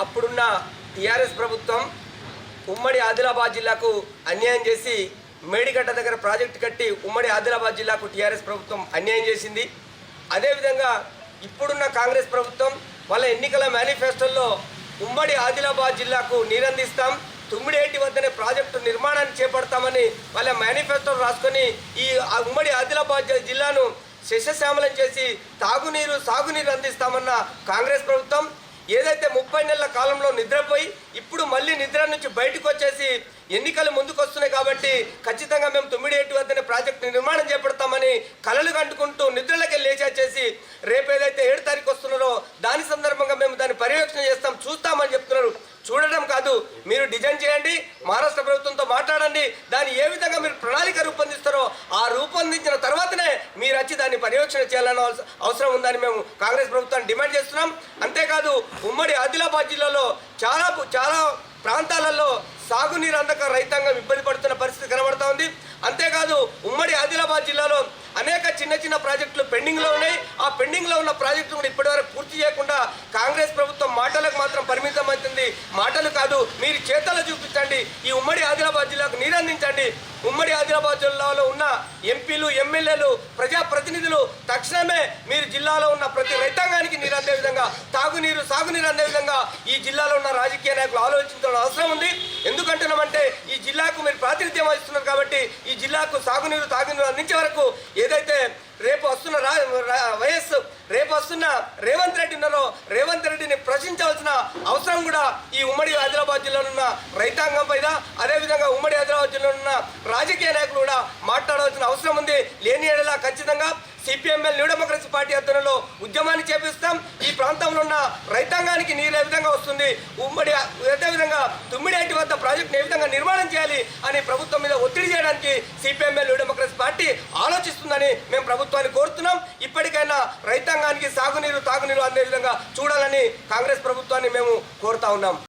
అప్పుడున్న టీఆర్ఎస్ ప్రభుత్వం ఉమ్మడి ఆదిలాబాద్ జిల్లాకు అన్యాయం చేసి మేడిగడ్డ దగ్గర ప్రాజెక్టు కట్టి ఉమ్మడి ఆదిలాబాద్ జిల్లాకు టీఆర్ఎస్ ప్రభుత్వం అన్యాయం చేసింది. అదేవిధంగా ఇప్పుడున్న కాంగ్రెస్ ప్రభుత్వం వాళ్ళ ఎన్నికల మేనిఫెస్టోలో ఉమ్మడి ఆదిలాబాద్ జిల్లాకు నీరందిస్తాం, తుమ్మిడేటి వద్దనే ప్రాజెక్టు నిర్మాణాన్ని చేపడతామని వాళ్ళ మేనిఫెస్టో రాసుకొని ఈ ఉమ్మడి ఆదిలాబాద్ జిల్లాను శస్యశ్యామలం చేసి సాగునీరు అందిస్తామన్న కాంగ్రెస్ ప్రభుత్వం ఏదైతే 30 నెలల కాలంలో నిద్రపోయి ఇప్పుడు మళ్ళీ నిద్ర నుంచి బయటకు వచ్చేసి ఎన్నికలు ముందుకు వస్తున్నాయి కాబట్టి ఖచ్చితంగా మేము తుమ్మిడేటి వద్దనే ప్రాజెక్టు నిర్మాణం చేపడతామని కలలు కంటుకుంటూ నిద్రలకి లేచేసి రేపు ఏదైతే 7 తారీఖు వస్తున్నారో దాని సందర్భంగా మేము దాన్ని పర్యవేక్షణ చేస్తాం, చూస్తామని చెప్తున్నారు. చూడడం కాదు, మీరు డిజైన్ చేయండి, మహారాష్ట్ర ప్రభుత్వంతో మాట్లాడండి, దాన్ని ఏ విధంగా మీరు ప్రణాళిక రూపొందిస్తారో ఆ రూపొందించిన తర్వాతనే మీరు వచ్చి దాన్ని పర్యవేక్షణ చేయాలన్న అవసరం ఉందని మేము కాంగ్రెస్ ప్రభుత్వాన్ని డిమాండ్ చేస్తున్నాం. అంతేకాదు ఉమ్మడి ఆదిలాబాద్ జిల్లాలో చాలా ప్రాంతాలలో సాగునీరు అందక రైతాంగం ఇబ్బంది పడుతున్న పరిస్థితి కనబడుతూ ఉంది. అంతేకాదు ఉమ్మడి ఆదిలాబాద్ జిల్లాలో అనేక చిన్న ప్రాజెక్టులు పెండింగ్లో ఉన్నాయి. ఆ పెండింగ్లో ఉన్న ప్రాజెక్టులు కూడా ఇప్పటివరకు పూర్తి చేయకుండా కాంగ్రెస్ ప్రభుత్వం మాటలకు మాత్రం పరిమితం అవుతుంది. మాటలు కాదు, మీరు చేతలు చూపించండి, ఈ ఉమ్మడి ఆదిలాబాద్ జిల్లాకు నీరందించండి. ఉమ్మడి ఆదిలాబాద్ జిల్లాలో ఉన్న ఎంపీలు, ఎమ్మెల్యేలు, ప్రజాప్రతినిధులు తక్షణమే మీరు జిల్లాలో ఉన్న ప్రతి రైతాంగానికి నీరు అందే విధంగా సాగునీరు అందే విధంగా ఈ జిల్లాలో ఉన్న రాజకీయ నాయకులు ఆలోచించాల్సిన అవసరం ఉంది. ఎందుకంటున్నామంటే ఈ జిల్లాకు మీరు ప్రాతినిధ్యం వహిస్తున్నారు కాబట్టి ఈ జిల్లాకు తాగునీరు అందించే వరకు ఏదైతే రేపు వస్తున్న రేపు వస్తున్న రేవంత్ రెడ్డి ఉన్నారో రేవంత్ రెడ్డిని ప్రశ్నించవలసిన అవసరం కూడా ఈ ఉమ్మడి ఆదిలాబాద్ జిల్లాలో ఉన్న రైతాంగం పైన, అదేవిధంగా ఉమ్మడి ఆదిలాబాద్ జిల్లాలో ఉన్న రాజకీయ నాయకులు కూడా మాట్లాడవలసిన అవసరం ఉంది. లేని ఏడలా ఖచ్చితంగా సిపిఎంఎల్ న్యూ డెమోక్రసీ పార్టీ ఆధ్వర్యంలో ఉద్యమాన్ని చేపిస్తాం. ఈ ప్రాంతంలో ఉన్న రైతాంగానికి నీరు ఏ విధంగా వస్తుంది, అదేవిధంగా తుమ్మిడేటి వద్ద ప్రాజెక్టును ఏ విధంగా నిర్మాణం చేయాలి అని ప్రభుత్వం మీద ఒత్తిడి చేయడానికి సిపిఎంఎల్ న్యూ డెమోక్రసీ పార్టీ ఆలోచిస్తుందని మేము ప్రభుత్వాన్ని కోరుతున్నాం. ఇప్పటికైనా రైతాంగానికి తాగునీరు అందే విధంగా చూడాలని కాంగ్రెస్ ప్రభుత్వాన్ని మేము కోరుతా ఉన్నాం.